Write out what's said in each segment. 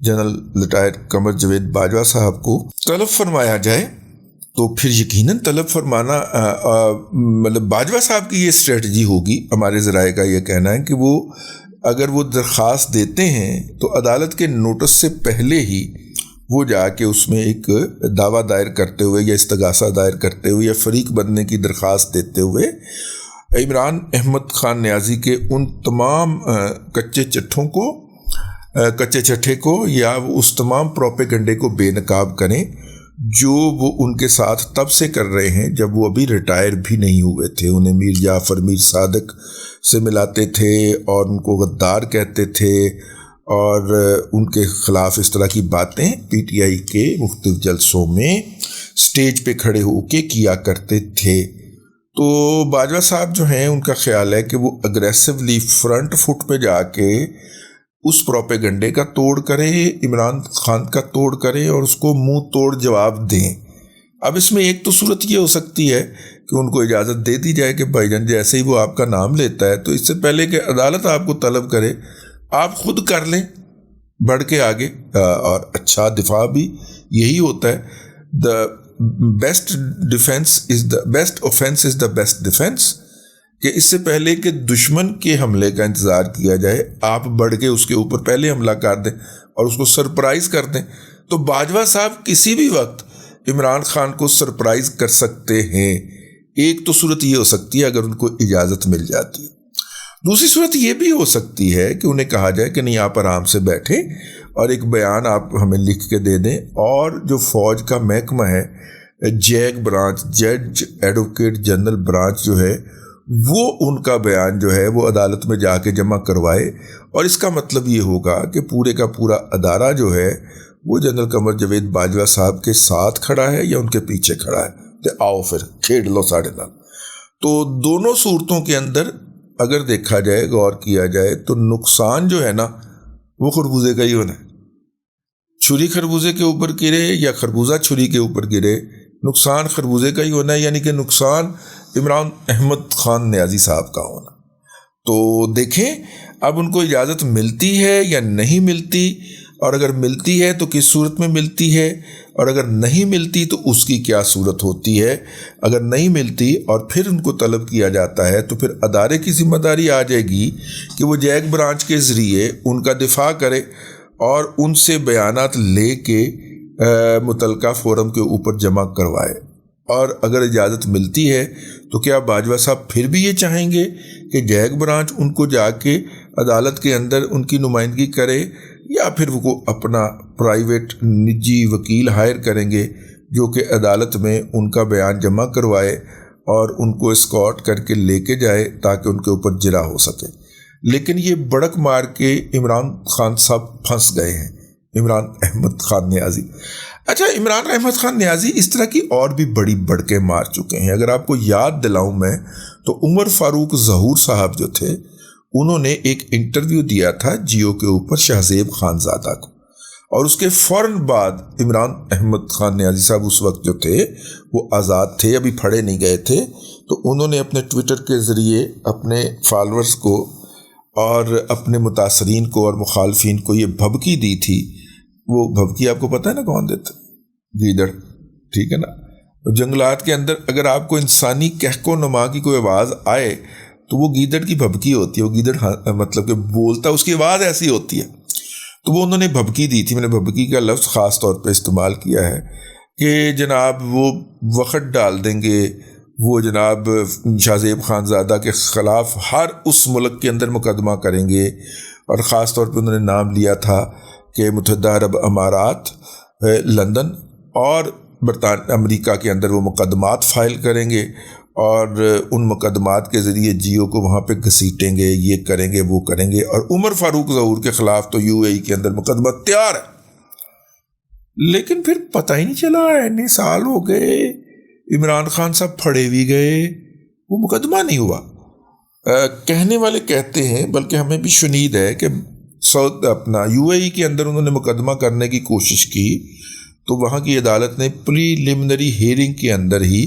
General retire Qamar Javed Bajwa صاحب کو طلب فرمایا جائے، تو پھر یقیناً طلب فرمانا مطلب باجوہ صاحب کی یہ اسٹریٹجی ہوگی۔ ہمارے ذرائع کا یہ کہنا ہے کہ وہ اگر وہ درخواست دیتے ہیں تو عدالت کے نوٹس سے پہلے ہی وہ جا کے اس میں ایک دعویٰ دائر کرتے ہوئے یا استغاثہ دائر کرتے ہوئے یا فریق بننے کی درخواست دیتے ہوئے عمران احمد خان نیازی کے ان تمام کچے چٹھے کو یا اس تمام پروپیگنڈے کو بے نقاب کریں جو وہ ان کے ساتھ تب سے کر رہے ہیں جب وہ ابھی ریٹائر بھی نہیں ہوئے تھے۔ انہیں میر جعفر، میر صادق سے ملاتے تھے اور ان کو غدار کہتے تھے اور ان کے خلاف اس طرح کی باتیں پی ٹی آئی کے مختلف جلسوں میں سٹیج پہ کھڑے ہو کے کیا کرتے تھے۔ تو باجوہ صاحب جو ہیں ان کا خیال ہے کہ وہ اگریسولی فرنٹ فٹ پہ جا کے اس پروپیگنڈے کا توڑ کرے، عمران خان کا توڑ کرے اور اس کو منہ توڑ جواب دیں۔ اب اس میں ایک تو صورت یہ ہو سکتی ہے کہ ان کو اجازت دے دی جائے کہ بھائی جان جیسے ہی وہ آپ کا نام لیتا ہے تو اس سے پہلے کہ عدالت آپ کو طلب کرے آپ خود کر لیں بڑھ کے آگے، اور اچھا دفاع بھی یہی ہوتا ہے۔ The best offence is the best defence, کہ اس سے پہلے کہ دشمن کے حملے کا انتظار کیا جائے آپ بڑھ کے اس کے اوپر پہلے حملہ کر دیں اور اس کو سرپرائز کر دیں۔ تو باجوہ صاحب کسی بھی وقت عمران خان کو سرپرائز کر سکتے ہیں۔ ایک تو صورت یہ ہو سکتی ہے اگر ان کو اجازت مل جاتی ہے، دوسری صورت یہ بھی ہو سکتی ہے کہ انہیں کہا جائے کہ نہیں آپ آرام سے بیٹھیں اور ایک بیان آپ ہمیں لکھ کے دے دیں، اور جو فوج کا محکمہ ہے جیگ برانچ، جج ایڈوکیٹ جنرل برانچ جو ہے وہ ان کا بیان جو ہے وہ عدالت میں جا کے جمع کروائے، اور اس کا مطلب یہ ہوگا کہ پورے کا پورا ادارہ جو ہے وہ جنرل قمر جاوید باجوہ صاحب کے ساتھ کھڑا ہے یا ان کے پیچھے کھڑا ہے، تو آؤ پھر کھیڑ لو 9.5۔ تو دونوں صورتوں کے اندر اگر دیکھا جائے، غور کیا جائے، تو نقصان جو ہے نا وہ خربوزے کا ہی ہونا ہے۔ چھری خربوزے کے اوپر گرے یا خربوزہ چھری کے اوپر گرے، نقصان خربوزے کا ہی ہونا ہے، یعنی کہ نقصان عمران احمد خان نیازی صاحب کا ہونا۔ تو دیکھیں اب ان کو اجازت ملتی ہے یا نہیں ملتی، اور اگر ملتی ہے تو کس صورت میں ملتی ہے، اور اگر نہیں ملتی تو اس کی کیا صورت ہوتی ہے۔ اگر نہیں ملتی اور پھر ان کو طلب کیا جاتا ہے تو پھر ادارے کی ذمہ داری آ جائے گی کہ وہ جیگ برانچ کے ذریعے ان کا دفاع کرے اور ان سے بیانات لے کے متعلقہ فورم کے اوپر جمع کروائے۔ اور اگر اجازت ملتی ہے تو کیا باجوہ صاحب پھر بھی یہ چاہیں گے کہ جیگ برانچ ان کو جا کے عدالت کے اندر ان کی نمائندگی کرے، یا پھر وہ اپنا پرائیویٹ نجی وکیل ہائر کریں گے جو کہ عدالت میں ان کا بیان جمع کروائے اور ان کو اسکارٹ کر کے لے کے جائے تاکہ ان کے اوپر جرا ہو سکے۔ لیکن یہ بڑک مار کے عمران خان صاحب پھنس گئے ہیں، عمران احمد خان نیازی۔ اچھا، عمران احمد خان نیازی اس طرح کی اور بھی بڑی بڑکیں مار چکے ہیں۔ اگر آپ کو یاد دلاؤں میں تو عمر فاروق ظہور صاحب جو تھے انہوں نے ایک انٹرویو دیا تھا جیو کے اوپر شہزیب خانزادہ کو، اور اس کے فوراً بعد عمران احمد خان نیازی صاحب اس وقت جو تھے وہ آزاد تھے، ابھی پھڑے نہیں گئے تھے، تو انہوں نے اپنے ٹویٹر کے ذریعے اپنے فالورز کو اور اپنے متاثرین کو اور مخالفین کو یہ بھبکی دی تھی۔ وہ بھبکی آپ کو پتہ ہے نا کون دیتا؟ گیدڑ، ٹھیک ہے نا۔ جنگلات کے اندر اگر آپ کو انسانی کہک و نما کی کوئی آواز آئے تو وہ گیدڑ کی بھبکی ہوتی ہے، وہ گیدڑ مطلب کہ بولتا، اس کی آواز ایسی ہوتی ہے۔ تو وہ انہوں نے بھبکی دی تھی، میں نے بھبکی کا لفظ خاص طور پہ استعمال کیا ہے کہ جناب وہ وقت ڈال دیں گے، وہ جناب شہزیب خانزادہ کے خلاف ہر اس ملک کے اندر مقدمہ کریں گے، اور خاص طور پہ انہوں نے نام لیا تھا کہ متحدہ عرب امارات، لندن اور برطانیہ امریکہ کے اندر وہ مقدمات فائل کریں گے، اور ان مقدمات کے ذریعے جیو کو وہاں پہ گھسیٹیں گے، یہ کریں گے، وہ کریں گے۔ اور عمر فاروق ظہور کے خلاف تو یو اے ای کے اندر مقدمہ تیار ہے، لیکن پھر پتہ ہی نہیں چلا، اتنے سال ہو گئے، عمران خان صاحب پھڑے بھی گئے، وہ مقدمہ نہیں ہوا۔ کہنے والے کہتے ہیں، بلکہ ہمیں بھی شنید ہے کہ اپنا یو اے ای کے اندر انہوں نے مقدمہ کرنے کی کوشش کی تو وہاں کی عدالت نے پریلیمنری ہیئرنگ کے اندر ہی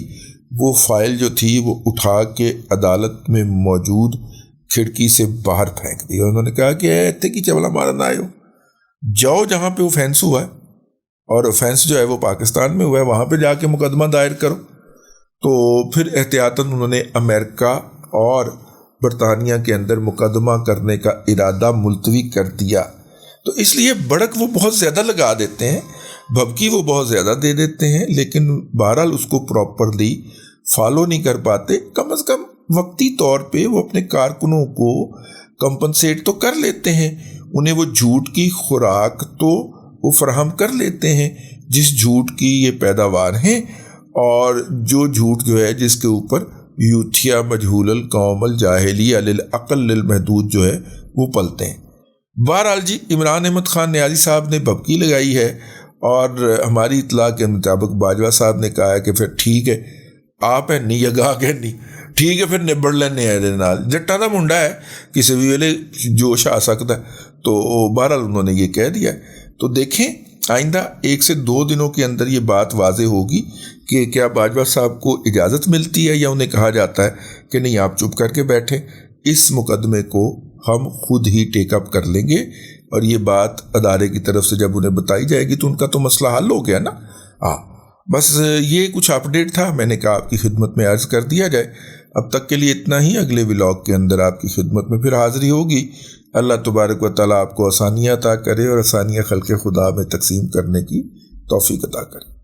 وہ فائل جو تھی وہ اٹھا کے عدالت میں موجود کھڑکی سے باہر پھینک دی، اور انہوں نے کہا کہ ایتھے کی چولا مارا نہ آئے ہو، جاؤ جہاں پہ اوفینس ہوا ہے، اور اوفینس جو ہے وہ پاکستان میں ہوا ہے، وہاں پہ جا کے مقدمہ دائر کرو۔ تو پھر احتیاطاً انہوں نے امریکہ اور برطانیہ کے اندر مقدمہ کرنے کا ارادہ ملتوی کر دیا۔ تو اس لیے بڑک وہ بہت زیادہ لگا دیتے ہیں، بھبکی وہ بہت زیادہ دے دیتے ہیں، لیکن بہرحال اس کو پراپرلی فالو نہیں کر پاتے۔ کم از کم وقتی طور پہ وہ اپنے کارکنوں کو کمپنسیٹ تو کر لیتے ہیں، انہیں وہ جھوٹ کی خوراک تو وہ فراہم کر لیتے ہیں جس جھوٹ کی یہ پیداوار ہیں، اور جو جھوٹ جو ہے جس کے اوپر یوتھیا مجہول القوم الجاہلیہ للعقل للمحدود جو ہے وہ پلتے ہیں۔ بہرحال جی، عمران احمد خان نیازی صاحب نے بھبکی لگائی ہے، اور ہماری اطلاع کے مطابق باجوہ صاحب نے کہا ہے کہ پھر ٹھیک ہے، آپ ہے نہیں اگاہ کے نہیں ٹھیک ہے، پھر نبڑ لینے آئے نال جٹا دا منڈا ہے، کسی بھی ویلے جوش آ سکتا ہے۔ تو بہرحال انہوں نے یہ کہہ دیا ہے۔ تو دیکھیں آئندہ 1 سے 2 دنوں کے اندر یہ بات واضح ہوگی کہ کیا باجوہ صاحب کو اجازت ملتی ہے یا انہیں کہا جاتا ہے کہ نہیں آپ چپ کر کے بیٹھیں، اس مقدمے کو ہم خود ہی ٹیک اپ کر لیں گے، اور یہ بات ادارے کی طرف سے جب انہیں بتائی جائے گی تو ان کا تو مسئلہ حل ہو گیا نا۔ بس یہ کچھ اپڈیٹ تھا، میں نے کہا آپ کی خدمت میں عرض کر دیا جائے۔ اب تک کے لیے اتنا ہی، اگلے ولاگ کے اندر آپ کی خدمت میں پھر حاضری ہوگی۔ اللہ تبارک و تعالیٰ آپ کو آسانیاں عطا کرے، اور آسانیاں خلق خدا میں تقسیم کرنے کی توفیق عطا کرے۔